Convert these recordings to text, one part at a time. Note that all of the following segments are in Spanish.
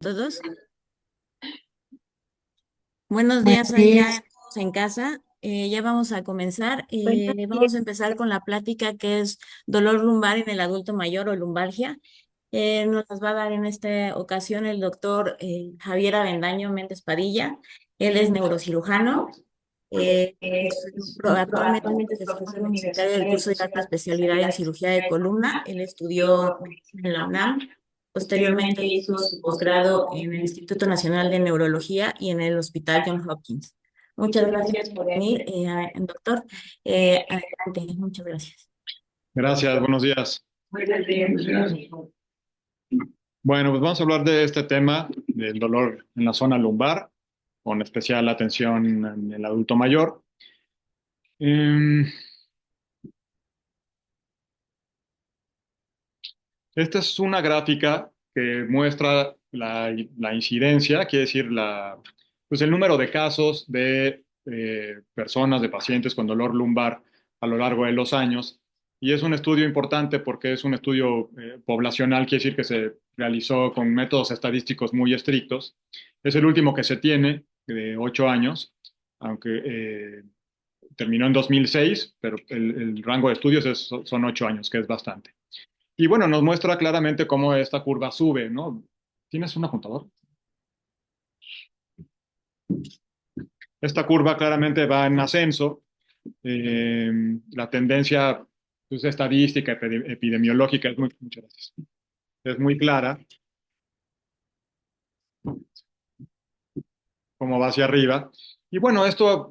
Todos. Buenos Buenos días, hoy ya días. estamos en casa. Ya vamos a comenzar. Buenos días. Vamos a empezar con la plática que es dolor lumbar en el adulto mayor o lumbalgia. Nos las va a dar en esta ocasión el doctor Javier Avendaño Méndez Padilla. Él es neurocirujano. Actualmente es profesor universitario del curso de alta especialidad en cirugía de columna. Él estudió en la UNAM. Posteriormente hizo su posgrado en el Instituto Nacional de Neurología y en el Hospital Johns Hopkins. Muchas gracias por venir, doctor. Adelante, muchas gracias. Gracias, buenos días. Buenos días. Bueno, pues vamos a hablar de este tema del dolor en la zona lumbar, con especial atención en el adulto mayor. Em, Esta es una gráfica que muestra la incidencia, quiere decir pues el número de casos de personas, de pacientes con dolor lumbar a lo largo de los años. Y es un estudio importante porque es un estudio poblacional, quiere decir que se realizó con métodos estadísticos muy estrictos. Es el último que se tiene, de 8 años, aunque terminó en 2006, pero el rango de estudios son 8 años, que es bastante. Y bueno, nos muestra claramente cómo esta curva sube, ¿no? ¿Tienes un apuntador? Esta curva claramente va en ascenso. Eh, la tendencia pues, estadística, epidemiológica muchas gracias, es muy clara, cómo va hacia arriba. Y bueno, esto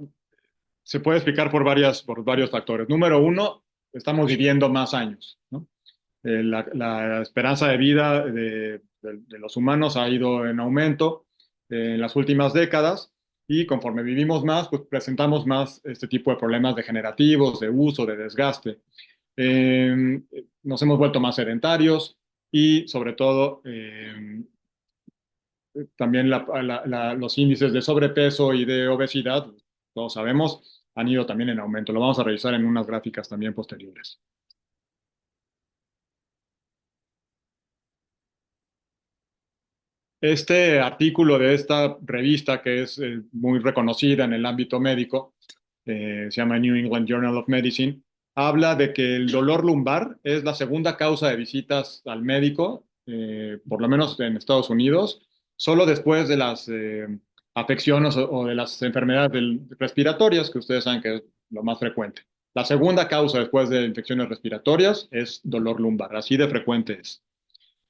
se puede explicar por varios factores. Número uno, estamos viviendo más años, ¿no? La esperanza de vida de los humanos ha ido en aumento en las últimas décadas y conforme vivimos más, pues presentamos más este tipo de problemas degenerativos, de uso, de desgaste. Eh, Nos hemos vuelto más sedentarios y sobre todo también los índices de sobrepeso y de obesidad, todos sabemos, han ido también en aumento. Lo vamos a revisar en unas gráficas también posteriores. Este artículo de esta revista, que es muy reconocida en el ámbito médico, se llama New England Journal of Medicine, habla de que el dolor lumbar es la segunda causa de visitas al médico, por lo menos en Estados Unidos, solo después de las afecciones o de las enfermedades respiratorias, que ustedes saben que es lo más frecuente. La segunda causa después de infecciones respiratorias es dolor lumbar, así de frecuente es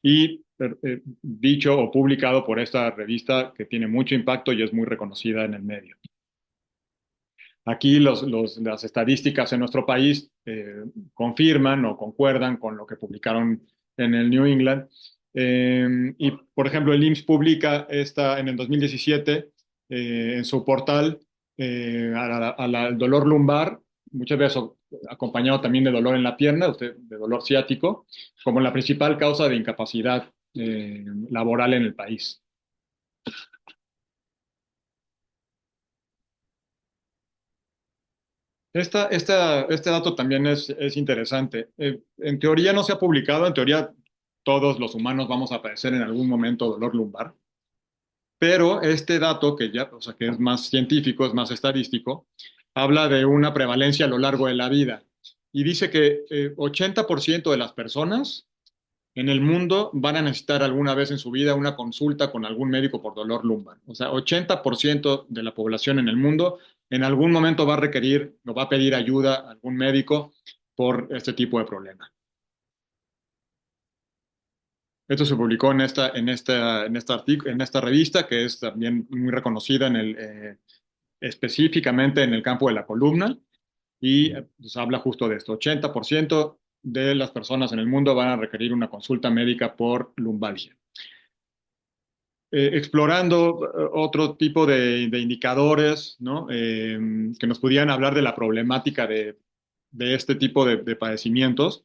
y dicho o publicado por esta revista que tiene mucho impacto y es muy reconocida en el medio. Aquí las estadísticas en nuestro país confirman o concuerdan con lo que publicaron en el New England. Y, por ejemplo, el IMSS publica en el 2017 en su portal al dolor lumbar, muchas veces acompañado también de dolor en la pierna, de dolor ciático, como la principal causa de incapacidad laboral en el país. Este dato también es interesante. En teoría no se ha publicado, en teoría todos los humanos vamos a padecer en algún momento dolor lumbar, pero este dato que ya, o sea, que es más científico, es más estadístico, habla de una prevalencia a lo largo de la vida y dice que 80% de las personas en el mundo van a necesitar alguna vez en su vida una consulta con algún médico por dolor lumbar. O sea, 80% de la población en el mundo en algún momento va a requerir o va a pedir ayuda a algún médico por este tipo de problema. Esto se publicó en esta revista, que es también muy reconocida específicamente en el campo de la columna, y pues, habla justo de esto. 80% de las personas en el mundo van a requerir una consulta médica por lumbalgia. Explorando otro tipo de indicadores, ¿no? Que nos pudieran hablar de la problemática de este tipo de padecimientos.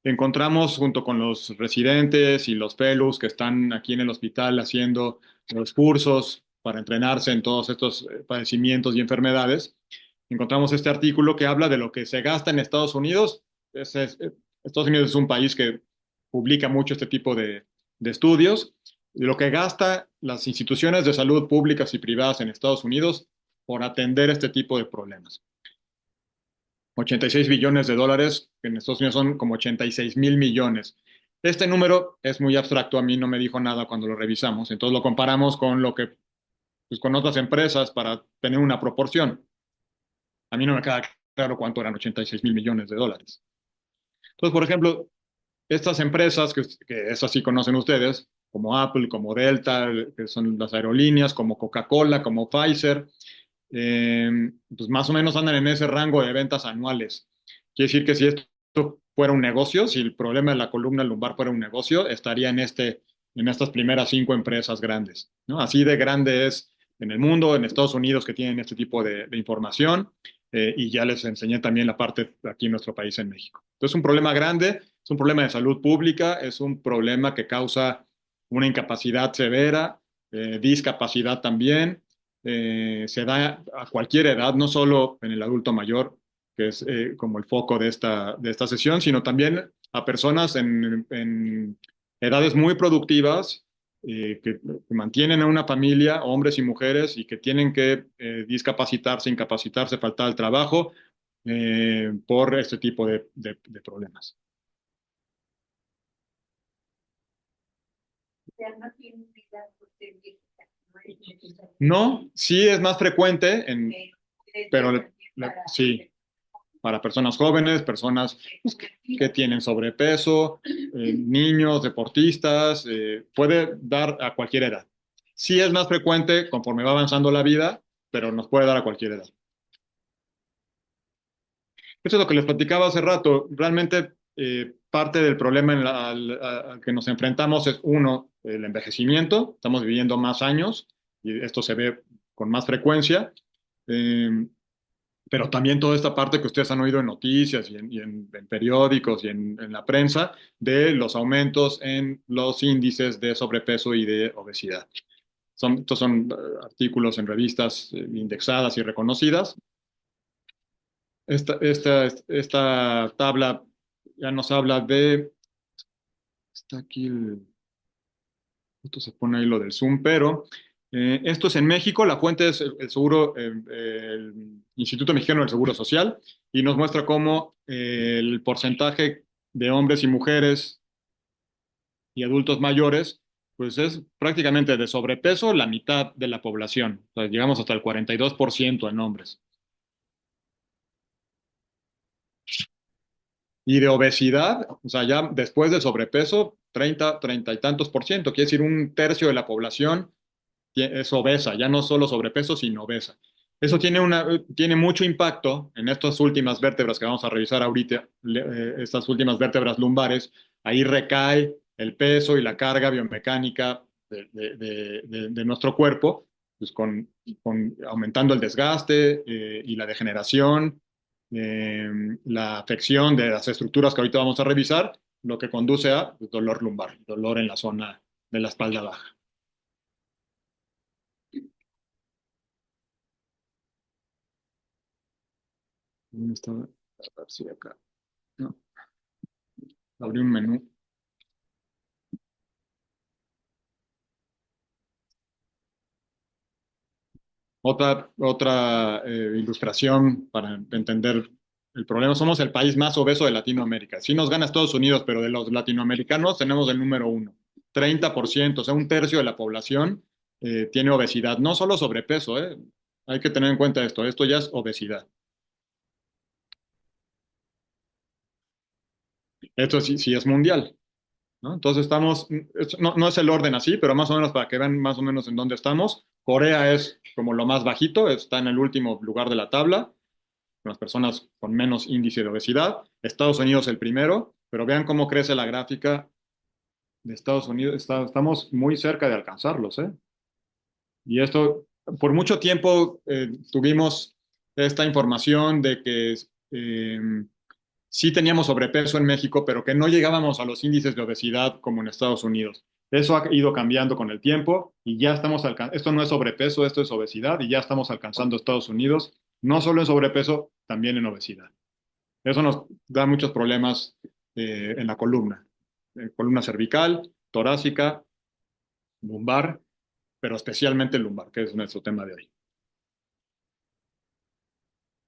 Encontramos junto con los residentes y los fellows que están aquí en el hospital haciendo los cursos para entrenarse en todos estos padecimientos y enfermedades, encontramos este artículo que habla de lo que se gasta en Estados Unidos. Estados Unidos es un país que publica mucho este tipo de estudios lo que gasta las instituciones de salud públicas y privadas en Estados Unidos por atender este tipo de problemas. 86 billones de dólares, que en Estados Unidos son como 86.000 millones. Este número es muy abstracto, a mí no me dijo nada cuando lo revisamos, entonces lo comparamos con lo que, pues, con otras empresas para tener una proporción. A mí no me queda claro cuánto eran 86.000 millones de dólares. Entonces, por ejemplo, estas empresas que esas sí conocen ustedes, como Apple, como Delta, que son las aerolíneas, como Coca-Cola, como Pfizer, pues más o menos andan en ese rango de ventas anuales. Quiere decir que si esto fuera un negocio, si el problema de la columna lumbar fuera un negocio, estaría en estas primeras 5 empresas grandes, ¿no? Así de grande es en el mundo, en Estados Unidos, que tienen este tipo de información, y ya les enseñé también la parte aquí en nuestro país, en México. Entonces, es un problema grande, es un problema de salud pública, es un problema que causa una incapacidad severa, discapacidad también. Se da a cualquier edad, no solo en el adulto mayor, que es como el foco de esta sesión, sino también a personas en edades muy productivas, que mantienen a una familia, hombres y mujeres, y que tienen que discapacitarse, incapacitarse, faltar al trabajo por este tipo de problemas. No, sí es más frecuente, pero sí, para personas jóvenes, personas, pues, que tienen sobrepeso, niños, deportistas, puede dar a cualquier edad. Sí es más frecuente conforme va avanzando la vida, pero nos puede dar a cualquier edad. Eso es lo que les platicaba hace rato. Realmente, parte del problema al que nos enfrentamos es, uno, el envejecimiento. Estamos viviendo más años y esto se ve con más frecuencia. Eh, pero también toda esta parte que ustedes han oído en noticias y en periódicos y en la prensa, de los aumentos en los índices de sobrepeso y de obesidad. Estos son artículos en revistas indexadas y reconocidas. Esta tabla ya nos habla de... Está aquí justo se pone ahí lo del Zoom, pero esto es en México. La fuente es el Instituto Mexicano del Seguro Social, y nos muestra cómo el porcentaje de hombres y mujeres y adultos mayores, pues es prácticamente de sobrepeso la mitad de la población. O sea, llegamos hasta el 42% en hombres. Y de obesidad, o sea, ya después de sobrepeso, 30 y tantos por ciento, quiere decir un tercio de la población es obesa, ya no solo sobrepeso, sino obesa. Eso tiene mucho impacto en estas últimas vértebras que vamos a revisar ahorita, estas últimas vértebras lumbares. Ahí recae el peso y la carga biomecánica de nuestro cuerpo, pues aumentando el desgaste y la degeneración, eh, la afección de las estructuras que ahorita vamos a revisar, lo que conduce a dolor lumbar, dolor en la zona de la espalda baja. ¿Dónde está? A ver si acá. No, abrí un menú. Otra ilustración para entender el problema. Somos el país más obeso de Latinoamérica. Sí nos gana Estados Unidos, pero de los latinoamericanos tenemos el número uno. 30%, o sea, un tercio de la población tiene obesidad. No solo sobrepeso, ¿eh? Hay que tener en cuenta esto. Esto ya es obesidad. Esto sí, sí es mundial, ¿no? Entonces no es el orden así, pero más o menos para que vean más o menos en dónde estamos. Corea es como lo más bajito, está en el último lugar de la tabla, con las personas con menos índice de obesidad. Estados Unidos el primero, pero vean cómo crece la gráfica de Estados Unidos. Estamos muy cerca de alcanzarlos, ¿eh? Y esto, por mucho tiempo tuvimos esta información de que eh, sí teníamos sobrepeso en México, pero que no llegábamos a los índices de obesidad como en Estados Unidos. Eso ha ido cambiando con el tiempo y ya estamos alcanzando, esto no es sobrepeso, esto es obesidad, y ya estamos alcanzando Estados Unidos, no solo en sobrepeso, también en obesidad. Eso nos da muchos problemas en la columna cervical, torácica, lumbar, pero especialmente lumbar, que es nuestro tema de hoy.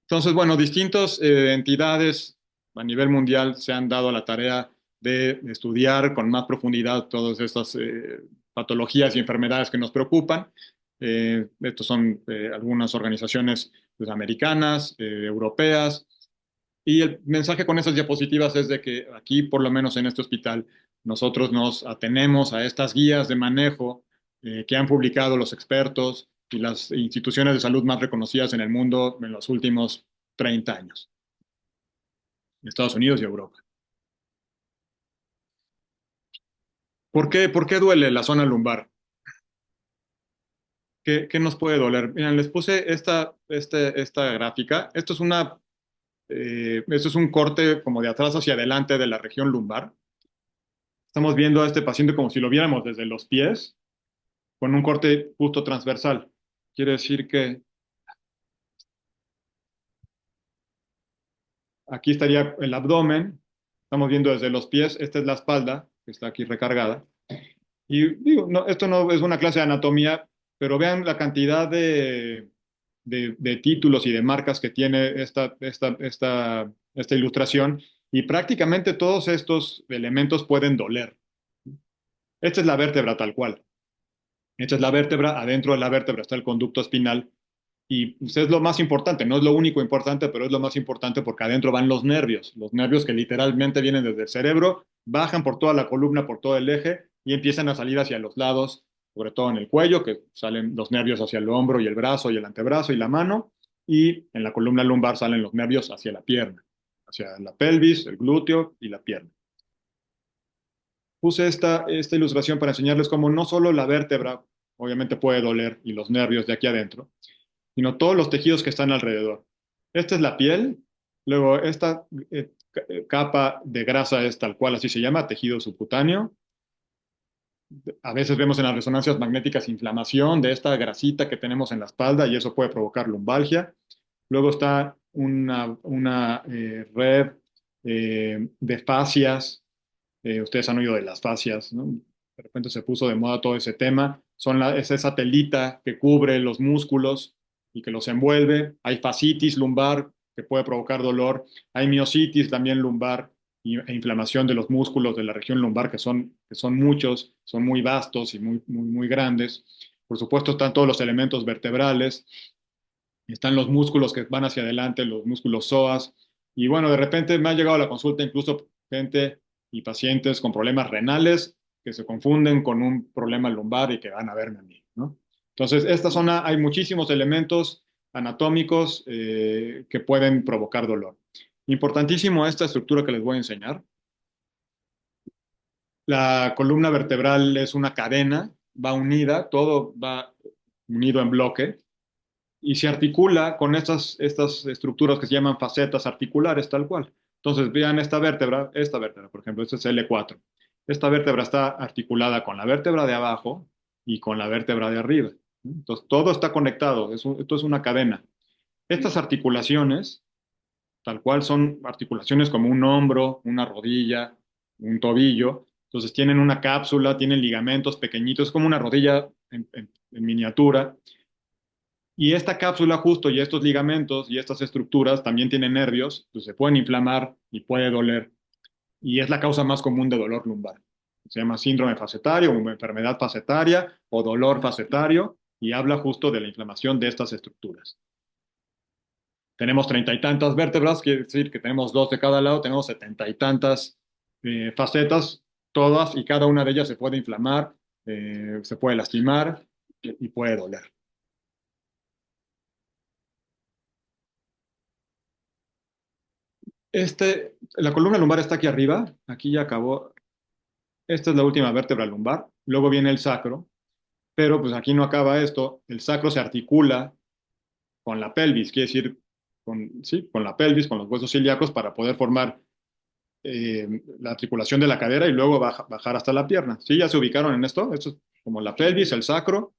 Entonces, bueno, distintas entidades a nivel mundial se han dado a la tarea de estudiar con más profundidad todas estas patologías y enfermedades que nos preocupan. Estos son algunas organizaciones pues, americanas, europeas, y el mensaje con esas diapositivas es de que aquí, por lo menos en este hospital, nosotros nos atenemos a estas guías de manejo que han publicado los expertos y las instituciones de salud más reconocidas en el mundo en los últimos 30 años, en Estados Unidos y Europa. ¿Por qué duele la zona lumbar? ¿Qué nos puede doler? Miren, les puse esta gráfica. Esto es un corte como de atrás hacia adelante de la región lumbar. Estamos viendo a este paciente como si lo viéramos desde los pies, con un corte justo transversal. Quiere decir que aquí estaría el abdomen, estamos viendo desde los pies, esta es la espalda, que está aquí recargada. Y digo, no, esto no es una clase de anatomía, pero vean la cantidad de títulos y de marcas que tiene esta ilustración, y prácticamente todos estos elementos pueden doler. Esta es la vértebra tal cual. Esta es la vértebra, adentro de la vértebra está el conducto espinal. Y pues, es lo más importante, no es lo único importante, pero es lo más importante porque adentro van los nervios que literalmente vienen desde el cerebro, bajan por toda la columna, por todo el eje y empiezan a salir hacia los lados, sobre todo en el cuello, que salen los nervios hacia el hombro y el brazo y el antebrazo y la mano, y en la columna lumbar salen los nervios hacia la pierna, hacia la pelvis, el glúteo y la pierna. Puse esta ilustración para enseñarles cómo no solo la vértebra obviamente puede doler y los nervios de aquí adentro, sino todos los tejidos que están alrededor. Esta es la piel, luego esta capa de grasa es tal cual, así se llama, tejido subcutáneo. A veces vemos en las resonancias magnéticas inflamación de esta grasita que tenemos en la espalda y eso puede provocar lumbalgia. Luego está una red de fascias. Ustedes han oído de las fascias, ¿no? De repente se puso de moda todo ese tema. Es esa telita que cubre los músculos y que los envuelve. Hay fascitis lumbar que puede provocar dolor. Hay miositis también lumbar e inflamación de los músculos de la región lumbar, que son muchos, son muy vastos y muy grandes. Por supuesto, están todos los elementos vertebrales. Están los músculos que van hacia adelante, los músculos psoas. Y bueno, de repente me ha llegado a la consulta incluso gente y pacientes con problemas renales que se confunden con un problema lumbar y que van a verme a mí, ¿no? Entonces, esta zona hay muchísimos elementos anatómicos que pueden provocar dolor. Importantísimo esta estructura que les voy a enseñar. La columna vertebral es una cadena, va unida, todo va unido en bloque y se articula con estas estructuras que se llaman facetas articulares, tal cual. Entonces, vean esta vértebra, por ejemplo, este es L4. Esta vértebra está articulada con la vértebra de abajo y con la vértebra de arriba. Entonces, todo está conectado, esto es una cadena. Estas articulaciones, tal cual, son articulaciones como un hombro, una rodilla, un tobillo. Entonces, tienen una cápsula, tienen ligamentos pequeñitos, como una rodilla en miniatura. Y esta cápsula justo y estos ligamentos y estas estructuras también tienen nervios, pues se pueden inflamar y puede doler. Y es la causa más común de dolor lumbar. Se llama síndrome facetario o enfermedad facetaria o dolor facetario y habla justo de la inflamación de estas estructuras. Tenemos 30 y tantas vértebras, quiere decir que tenemos dos de cada lado, tenemos 70 y tantas facetas, todas y cada una de ellas se puede inflamar, se puede lastimar y puede doler. La columna lumbar está aquí arriba, aquí ya acabó. Esta es la última vértebra lumbar. Luego viene el sacro, pero pues aquí no acaba esto. El sacro se articula con la pelvis, quiere decir, sí, con la pelvis, con los huesos ilíacos para poder formar la articulación de la cadera y luego bajar hasta la pierna. ¿Sí? ¿Ya se ubicaron en esto? Esto es como la pelvis, el sacro.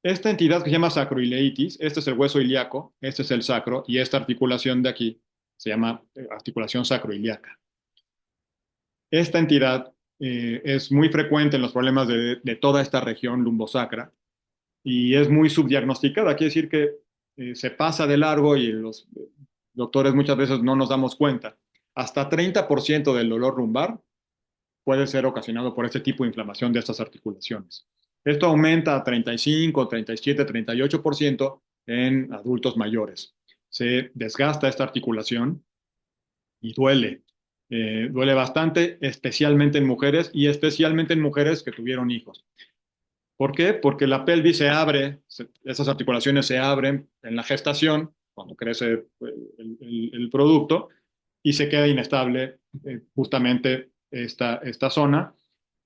Esta entidad que se llama sacroileitis, este es el hueso ilíaco, este es el sacro, y esta articulación de aquí se llama articulación sacroiliaca. Esta entidad es muy frecuente en los problemas de toda esta región lumbosacra y es muy subdiagnosticada. Quiere decir que se pasa de largo y los doctores muchas veces no nos damos cuenta. Hasta 30% del dolor lumbar puede ser ocasionado por este tipo de inflamación de estas articulaciones. Esto aumenta a 35, 37, 38% en adultos mayores. Se desgasta esta articulación y duele. Duele bastante, especialmente en mujeres y especialmente en mujeres que tuvieron hijos. ¿Por qué? Porque la pelvis se abre, esas articulaciones se abren en la gestación, cuando crece el producto, y se queda inestable justamente esta zona,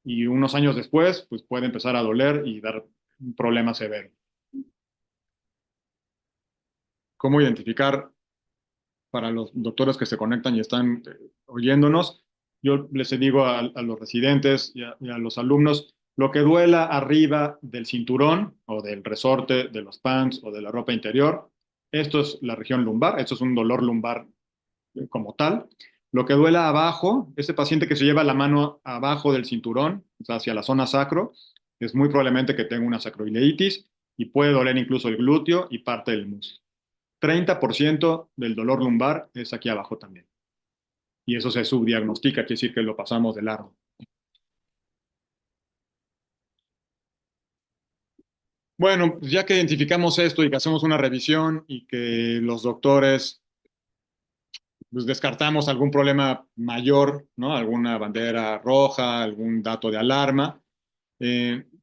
y unos años después, pues puede empezar a doler y dar un problema severo. ¿Cómo identificar para los doctores que se conectan y están oyéndonos? Yo les digo a los residentes y a los alumnos, lo que duela arriba del cinturón o del resorte de los pants o de la ropa interior, esto es la región lumbar, esto es un dolor lumbar como tal. Lo que duela abajo, ese paciente que se lleva la mano abajo del cinturón, o sea, hacia la zona sacro, es muy probablemente que tenga una sacroileitis y puede doler incluso el glúteo y parte del muslo. 30% del dolor lumbar es aquí abajo también. Y eso se subdiagnostica, quiere decir que lo pasamos de largo. Bueno, pues ya que identificamos esto y que hacemos una revisión y que los doctores pues, descartamos algún problema mayor, ¿no? Alguna bandera roja, algún dato de alarma,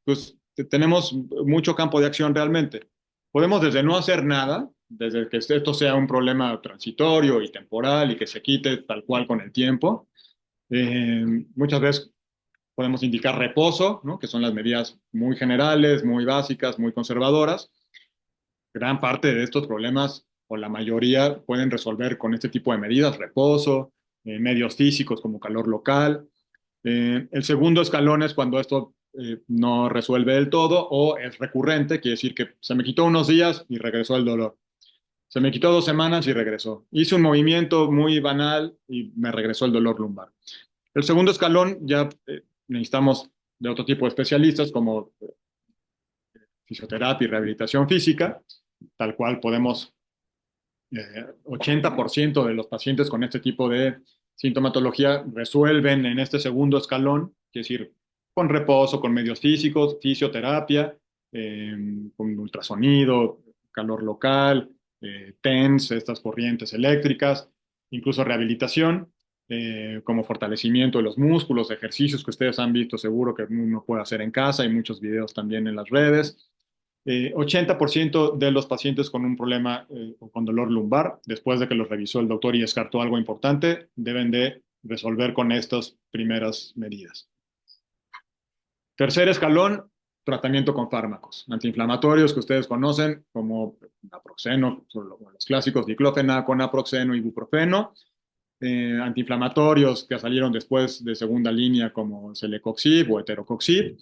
pues tenemos mucho campo de acción realmente. Podemos desde no hacer nada, desde que esto sea un problema transitorio y temporal y que se quite tal cual con el tiempo. Muchas veces podemos indicar reposo, ¿no? Que son las medidas muy generales, muy básicas, muy conservadoras. Gran parte de estos problemas, o la mayoría, pueden resolver con este tipo de medidas, reposo, medios físicos como calor local. El segundo escalón es cuando esto no resuelve del todo o es recurrente, quiere decir que se me quitó unos días y regresó el dolor. Se me quitó 2 semanas y regresó. Hice un movimiento muy banal y me regresó el dolor lumbar. El segundo escalón ya necesitamos de otro tipo de especialistas como fisioterapia y rehabilitación física, tal cual podemos 80% de los pacientes con este tipo de sintomatología resuelven en este segundo escalón, es decir, con reposo, con medios físicos, fisioterapia, con ultrasonido, calor local, TENS, estas corrientes eléctricas, incluso rehabilitación, como fortalecimiento de los músculos, ejercicios que ustedes han visto seguro que uno puede hacer en casa, hay muchos videos también en las redes. 80% de los pacientes con un problema o con dolor lumbar, después de que los revisó el doctor y descartó algo importante, deben de resolver con estas primeras medidas. Tercer escalón, tratamiento con fármacos antiinflamatorios que ustedes conocen como naproxeno, los clásicos diclofenac con naproxeno, ibuprofeno, antiinflamatorios que salieron después de segunda línea como celecoxib o heterocoxib.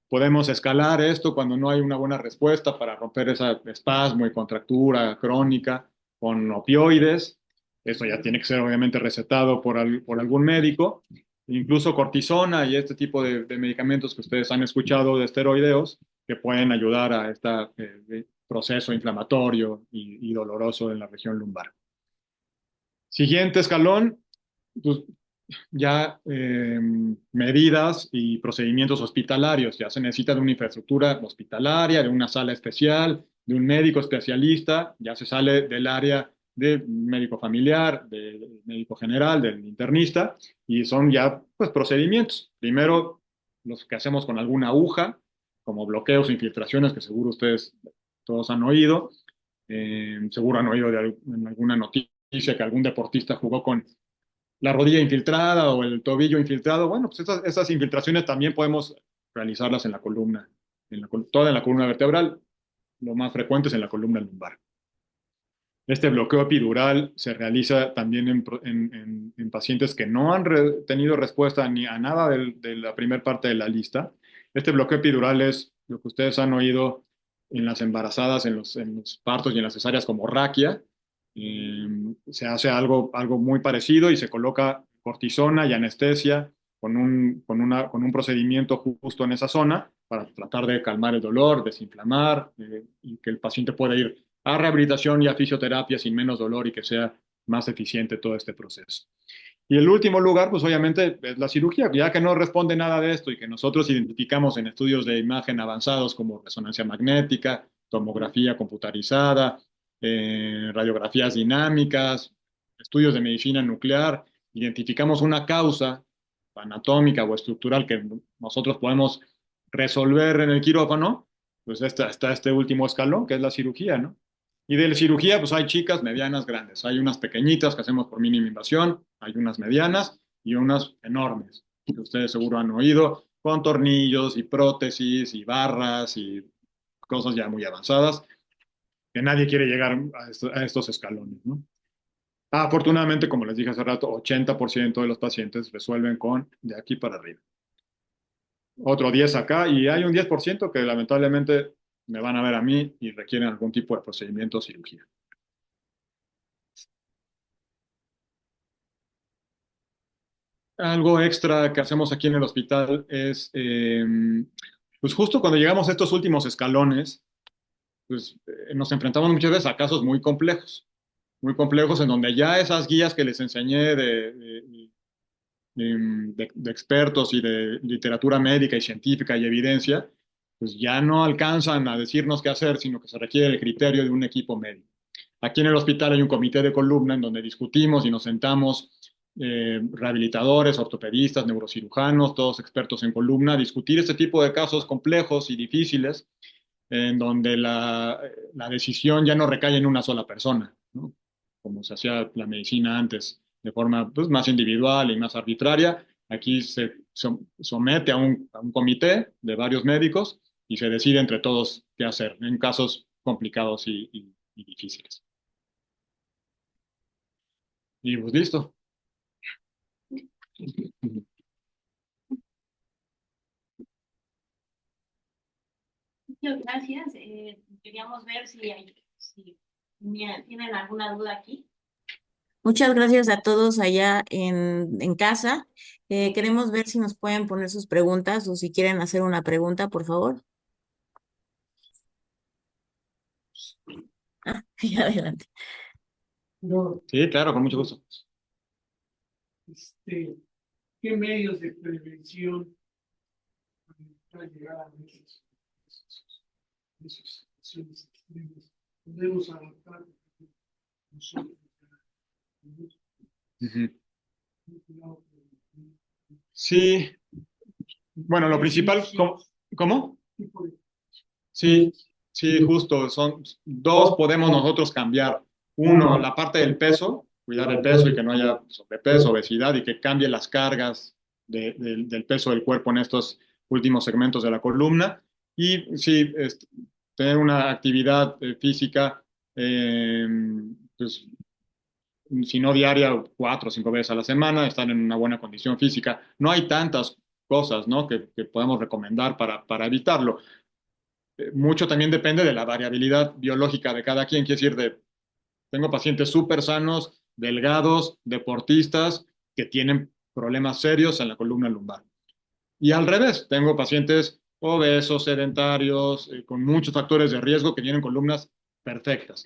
Podemos escalar esto cuando no hay una buena respuesta para romper ese espasmo y contractura crónica con opioides. Esto ya tiene que ser obviamente recetado por algún médico. Incluso cortisona y este tipo de medicamentos que ustedes han escuchado de esteroideos que pueden ayudar a este proceso inflamatorio y doloroso en la región lumbar. Siguiente escalón, pues, ya medidas y procedimientos hospitalarios. Ya se necesita de una infraestructura hospitalaria, de una sala especial, de un médico especialista, ya se sale del área de médico familiar, del médico general, del internista, y son ya pues, procedimientos. Primero, los que hacemos con alguna aguja, como bloqueos o infiltraciones, que seguro ustedes todos han oído. Seguro han oído en alguna noticia que algún deportista jugó con la rodilla infiltrada o el tobillo infiltrado. Bueno, pues esas infiltraciones también podemos realizarlas en la columna, toda en la columna vertebral, lo más frecuente es en la columna lumbar. Este bloqueo epidural se realiza también en pacientes que no han tenido respuesta ni a nada de la primera parte de la lista. Este bloqueo epidural es lo que ustedes han oído en las embarazadas, en los partos y en las cesáreas como raquia. Se hace algo muy parecido y se coloca cortisona y anestesia con un procedimiento justo en esa zona para tratar de calmar el dolor, desinflamar y que el paciente pueda ir a rehabilitación y a fisioterapia sin menos dolor y que sea más eficiente todo este proceso. Y el último lugar, pues obviamente es la cirugía, ya que no responde nada de esto y que nosotros identificamos en estudios de imagen avanzados como resonancia magnética, tomografía computarizada, radiografías dinámicas, estudios de medicina nuclear, identificamos una causa anatómica o estructural que nosotros podemos resolver en el quirófano, pues está este último escalón, que es la cirugía, ¿no? Y de la cirugía, pues hay chicas, medianas, grandes. Hay unas pequeñitas que hacemos por mínima invasión, hay unas medianas y unas enormes, que ustedes seguro han oído, con tornillos y prótesis y barras y cosas ya muy avanzadas, que nadie quiere llegar a estos escalones, ¿no? Afortunadamente, como les dije hace rato, 80% de los pacientes resuelven con de aquí para arriba. Otro 10 acá y hay un 10% que lamentablemente me van a ver a mí y requieren algún tipo de procedimiento o cirugía. Algo extra que hacemos aquí en el hospital es, pues justo cuando llegamos a estos últimos escalones, pues nos enfrentamos muchas veces a casos muy complejos en donde ya esas guías que les enseñé de expertos y de literatura médica y científica y evidencia, pues ya no alcanzan a decirnos qué hacer, sino que se requiere el criterio de un equipo médico. Aquí en el hospital hay un comité de columna en donde discutimos y nos sentamos rehabilitadores, ortopedistas, neurocirujanos, todos expertos en columna, a discutir este tipo de casos complejos y difíciles, en donde la decisión ya no recae en una sola persona, ¿no? Como se hacía la medicina antes, de forma pues, más individual y más arbitraria. Aquí se somete a un comité de varios médicos y se decide entre todos qué hacer en casos complicados y difíciles. Y pues listo. Muchas gracias. Queríamos ver si tienen alguna duda aquí. Muchas gracias a todos allá en casa. Queremos ver si nos pueden poner sus preguntas o si quieren hacer una pregunta, por favor. Y adelante. No, Sí, claro, con mucho gusto. este, ¿qué medios de prevención para llegar a esas situaciones extremas podemos adaptar nosotros? Ujú. Sí, bueno, lo principal, ¿cómo? Sí, sí, justo, son dos podemos nosotros cambiar. Uno, la parte del peso, cuidar el peso y que no haya sobrepeso, obesidad y que cambie las cargas del peso del cuerpo en estos últimos segmentos de la columna. Y sí, tener una actividad física, eh, pues, si no diaria, 4 o 5 veces a la semana, estar en una buena condición física. No hay tantas cosas, ¿no? que podemos recomendar para evitarlo. Mucho también depende de la variabilidad biológica de cada quien. Quiere decir, tengo pacientes súper sanos, delgados, deportistas, que tienen problemas serios en la columna lumbar. Y al revés, tengo pacientes obesos, sedentarios, con muchos factores de riesgo que tienen columnas perfectas.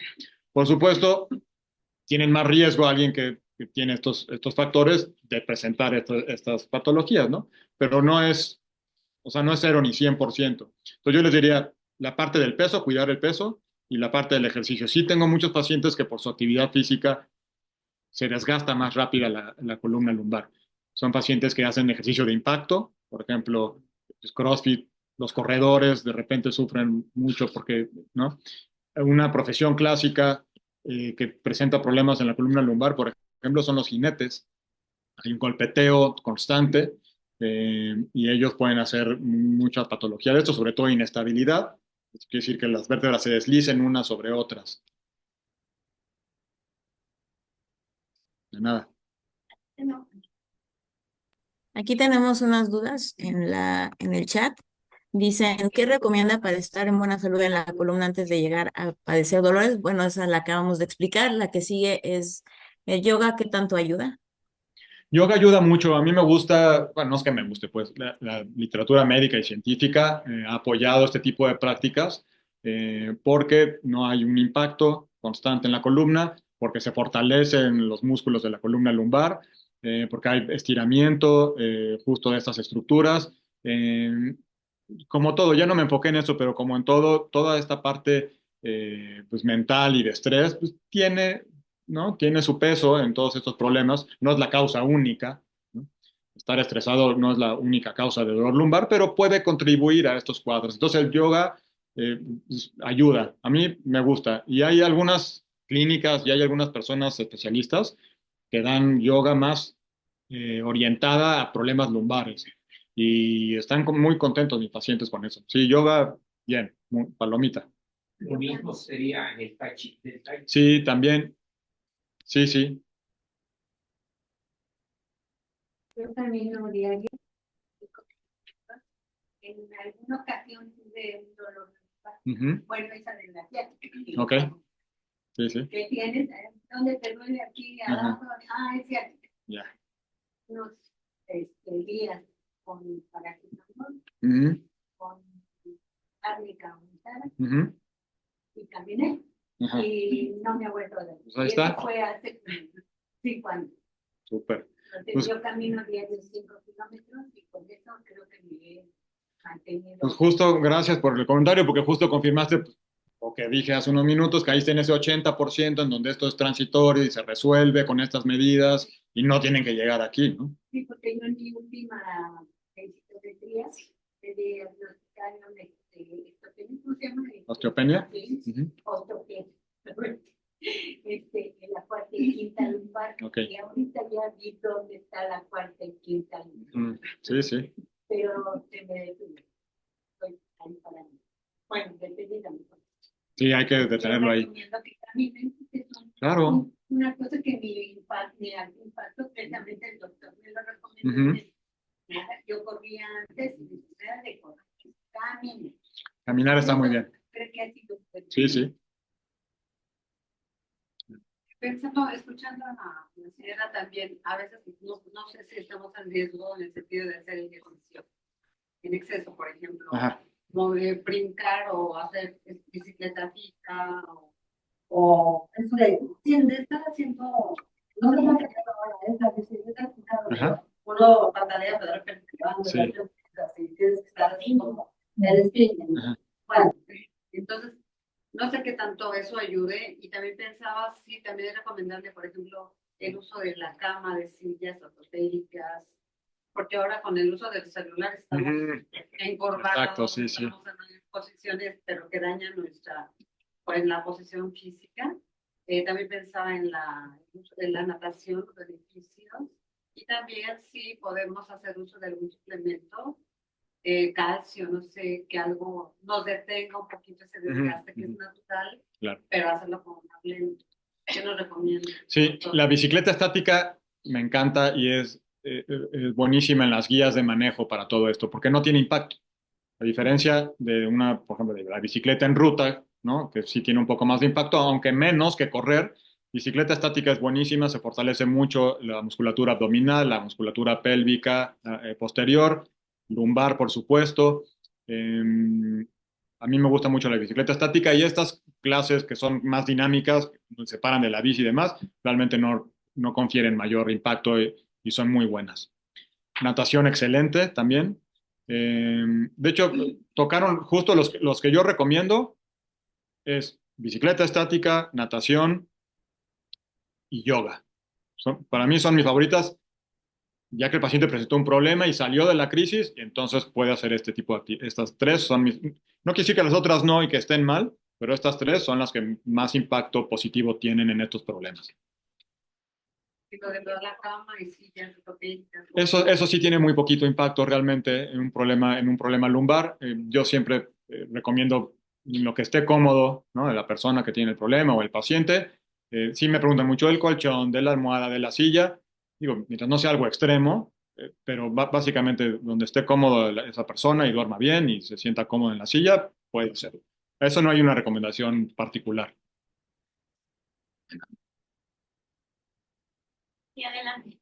Por supuesto, tienen más riesgo alguien que tiene estos factores de presentar estas patologías, ¿no? Pero no es, o sea, no es 0 ni 100%. Entonces yo les diría, la parte del peso, cuidar el peso, y la parte del ejercicio. Sí tengo muchos pacientes que por su actividad física se desgasta más rápida la columna lumbar. Son pacientes que hacen ejercicio de impacto, por ejemplo, pues, CrossFit, los corredores de repente sufren mucho porque, ¿no? Una profesión clásica que presenta problemas en la columna lumbar, por ejemplo, son los jinetes. Hay un golpeteo constante y ellos pueden hacer mucha patología de esto, sobre todo inestabilidad. Eso quiere decir que las vértebras se deslicen unas sobre otras. De nada. Aquí tenemos unas dudas en el chat. Dicen, ¿qué recomienda para estar en buena salud en la columna antes de llegar a padecer dolores? Bueno, esa la acabamos de explicar. La que sigue es el yoga, ¿qué tanto ayuda? Yoga ayuda mucho. A mí me gusta, bueno, no es que me guste, pues la literatura médica y científica ha apoyado este tipo de prácticas porque no hay un impacto constante en la columna, porque se fortalecen los músculos de la columna lumbar, porque hay estiramiento justo de estas estructuras. Eh, Como todo, ya no me enfoqué en eso, pero como en todo, toda esta parte pues mental y de estrés, pues tiene, ¿no? Tiene su peso en todos estos problemas. No es la causa única, ¿no? Estar estresado no es la única causa de dolor lumbar, pero puede contribuir a estos cuadros. Entonces el yoga pues, ayuda. A mí me gusta. Y hay algunas clínicas y hay algunas personas especialistas que dan yoga más orientada a problemas lumbares. Y están muy contentos mis pacientes con eso. Sí, yoga, bien, palomita. Lo mismo sería en el Tai Chi. Sí, también. Sí, sí. Yo también lo diario. En alguna ocasión tuve un dolor. Ujú. Bueno, esa de la ciática. Ok. Sí, sí. ¿Qué tienes? ¿Dónde te duele aquí? Ajá. Abajo. Ah, es ciática. Ya. Unos días con paracetamol, Ujú, con árnica aumentada ujú. y caminé. Ajá. Y no me ha vuelto a dar. Pues ahí Y eso está. fue hace 5 años. Súper. Entonces, Pues, yo camino diario 5 kilómetros y con eso creo que me he mantenido. pues justo, gracias por el comentario, porque justo confirmaste pues, lo que dije hace unos minutos, que ahí está en ese 80% en donde esto es transitorio y se resuelve con estas medidas y no tienen que llegar aquí, ¿no? Sí, porque yo en mi última citometría me diagnosticaron ¿cómo se llama? ¿Osteopenia? Sí, Ujú. osteopenia. En la cuarta y quinta lumbar. Ok. Y ahorita ya vi dónde está la cuarta y quinta lumbar. Sí, sí. Pero se me detuvo. Estoy ahí para mí. Bueno, detenida mejor. Sí, hay que detenerlo ahí. Recomiendo que caminen, porque son Claro. una cosa que me impactó precisamente el doctor me lo recomendó. Ujú. Yo corría antes y era de correr. Camine. Caminar está muy bien. Creo que ha sido Sí, sí. Pensando, escuchando a la señora también, a veces no sé si estamos en riesgo en el sentido de hacer ejercicio en exceso, por ejemplo, Ajá. brincar o hacer bicicleta fija o eso de estar haciendo, no sé por qué ahora es la bicicleta fija, Ajá. uno patalea, pero de repente Sí. así, tienes que estar así como el spinning. Ajá. Bueno, entonces no sé qué tanto eso ayude y también pensaba si también es recomendable, por ejemplo, el uso de la cama, de sillas ortopédicas, porque ahora con el uso del celular estamos Ujú. encorvados, Exacto, sí, sí. estamos en posiciones, pero que dañan nuestra, pues la posición física. También pensaba en la natación, los beneficios, y también si podemos hacer uso de algún suplemento calcio, no sé, que algo nos detenga un poquito ese desgaste que es natural, Claro. pero hacerlo como más lento. ¿Qué nos recomienda? Sí, la bicicleta estática me encanta y es buenísima en las guías de manejo para todo esto, porque no tiene impacto. A diferencia de una, por ejemplo, de la bicicleta en ruta, ¿no? Que sí tiene un poco más de impacto, aunque menos que correr. Bicicleta estática es buenísima, se fortalece mucho la musculatura abdominal, la musculatura pélvica posterior, lumbar, por supuesto. A mí me gusta mucho la bicicleta estática y estas clases que son más dinámicas, se separan de la bici y demás, realmente no confieren mayor impacto y son muy buenas. Natación excelente también. De hecho, tocaron justo los que yo recomiendo es bicicleta estática, natación y yoga. Para mí son mis favoritas, ya que el paciente presentó un problema y salió de la crisis, y entonces puede hacer este tipo de actividades. Estas tres son mis... No quiere decir que las otras no y que estén mal, pero estas tres son las que más impacto positivo tienen en estos problemas. Y lo de la cama y sillas ortopédicas. Eso sí tiene muy poquito impacto realmente en un problema lumbar. Yo siempre recomiendo lo que esté cómodo, ¿no? De la persona que tiene el problema o el paciente. Sí me preguntan mucho del colchón, de la almohada, de la silla. Digo, mientras no sea algo extremo, pero básicamente donde esté cómodo esa persona y duerma bien y se sienta cómodo en la silla, puede ser. Eso no hay una recomendación particular. Y adelante.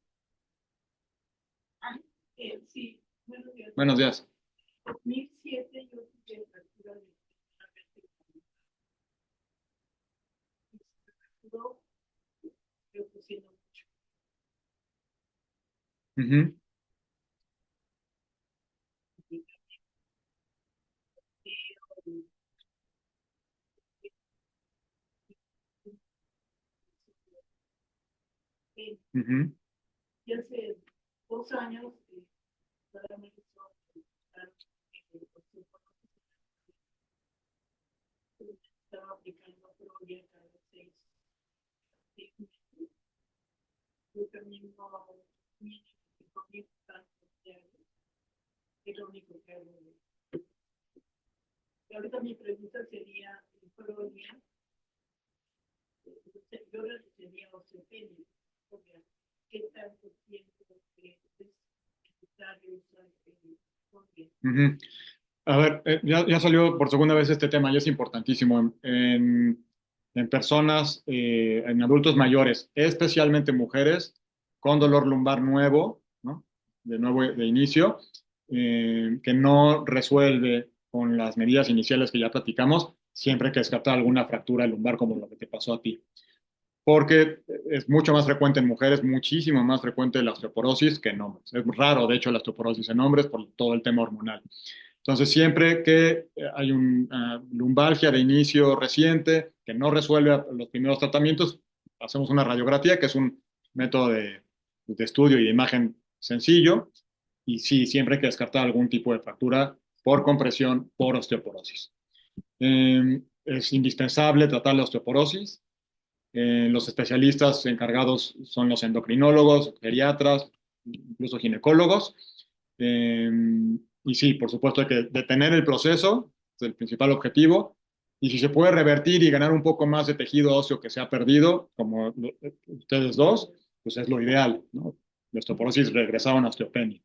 Sí, buenos días. Buenos días. 2007 yo tuve fractura de la vértebra. Fracturó, yo pusiendo mucho. Ujú, ujú, Y hace 2 años, para mí estaba aplicando Prolia cada 6 meses. Yo también no comí tanto diario, es lo único que hago. Y ahorita mi pregunta sería, Prolia, yo le sería osteopenia, ¿qué tanto tiempo es necesario usar Prolia? ujú. A ver, ya salió por segunda vez este tema y es importantísimo en personas, en adultos mayores, especialmente mujeres con dolor lumbar nuevo, ¿no? De nuevo de inicio, que no resuelve con las medidas iniciales que ya platicamos, siempre hay que descartar alguna fractura lumbar como lo que te pasó a ti. Porque es mucho más frecuente en mujeres, muchísimo más frecuente la osteoporosis que en hombres. Es raro, de hecho, la osteoporosis en hombres por todo el tema hormonal. Entonces, siempre que hay una lumbalgia de inicio reciente que no resuelve los primeros tratamientos, hacemos una radiografía, que es un método de estudio y de imagen sencillo, y sí, siempre hay que descartar algún tipo de fractura por compresión, por osteoporosis. Es indispensable tratar la osteoporosis. Los especialistas encargados son los endocrinólogos, geriatras, incluso ginecólogos. Eh, y sí, por supuesto, hay que detener el proceso, es el principal objetivo. Y si se puede revertir y ganar un poco más de tejido óseo que se ha perdido, como ustedes dos, pues es lo ideal, ¿no? La osteoporosis regresar a una osteopenia.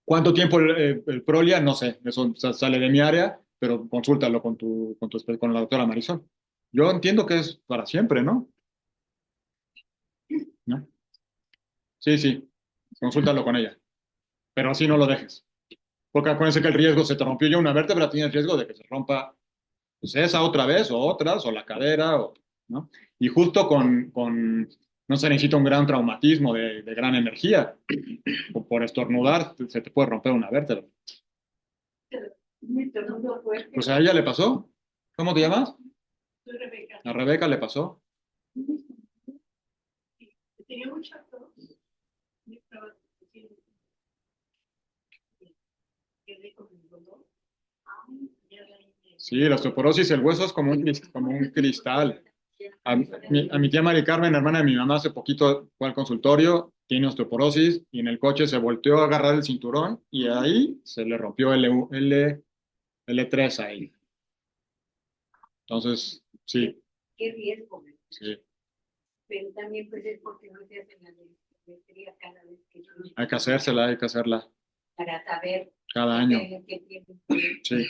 ¿Cuánto tiempo el Prolia? No sé, eso sale de mi área, pero consúltalo con la doctora Marisol. Yo entiendo que es para siempre, ¿no? ¿No? Sí, sí, consúltalo con ella, pero así no lo dejes. Porque acuérdense que el riesgo, se te rompió ya una vértebra, tienes riesgo de que se rompa pues, esa otra vez, o otras, o la cadera, ¿no? Y justo no se necesita un gran traumatismo de gran energía. Por estornudar, se te puede romper una vértebra. Mi segundo fue Pues a ella le pasó. ¿Cómo te llamas? soy Rebeca. A Rebeca le pasó. Tenía mucha tos. Yo estaba haciendo, quedé con el dolor. Ya de ahí Sí, la osteoporosis, el hueso es como un cristal. A mi tía Mari Carmen, hermana de mi mamá, hace poquito fue al consultorio, tiene osteoporosis y en el coche se volteó a agarrar el cinturón y ahí se le rompió L3 ahí. Entonces, sí, Qué riesgo, ¿verdad? sí, Pero también pues es porque no se hacen la biometría cada vez que yo hay que hacerla para saber cada año. qué tiempo. Sí.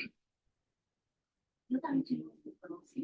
Yo también tengo